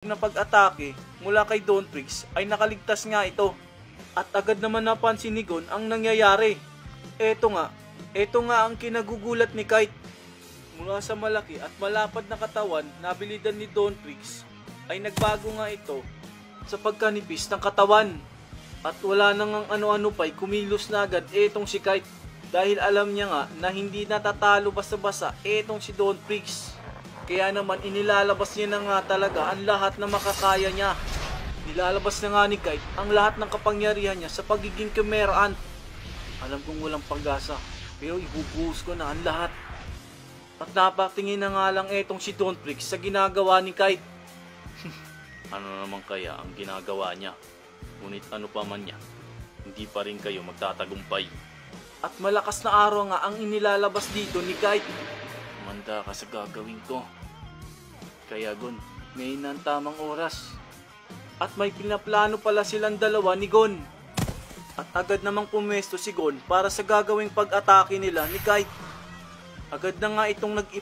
na pag-atake mula kay Don Trix ay nakaligtas nga ito. At agad naman napansin ni Gon ang nangyayari. Ito nga ang kinagugulat ni Kite. Mula sa malaki at malapad na katawan na abilidad ni Don Trix ay nagbago nga ito sa pagkanipis ng katawan. At wala nang ano-ano pa'y kumilos na agad etong si Kite dahil alam niya nga na hindi natatalo basta-basta etong si Don Trix. Kaya naman inilalabas niya na nga talaga ang lahat na makakaya niya. Nilalabas na nga ni Kite ang lahat ng kapangyarihan niya sa pagiging Chimera Ant. Alam kong walang pag-asa pero ibubuhos ko na ang lahat. At napatingin na nga lang etong si Don Trix sa ginagawa ni Kite. Ano naman kaya ang ginagawa niya? Ngunit ano pa man niya, hindi pa rin kayo magtatagumpay. At malakas na araw nga ang inilalabas dito ni Kite. Manda ka sa gagawin ko. Kaya Gon, ngayon na ang tamang oras. At may pinaplano pala silang dalawa ni Gon. At agad namang pumesto si Gon para sa gagawing pag-atake nila ni Kite. Agad na nga itong nag-ipon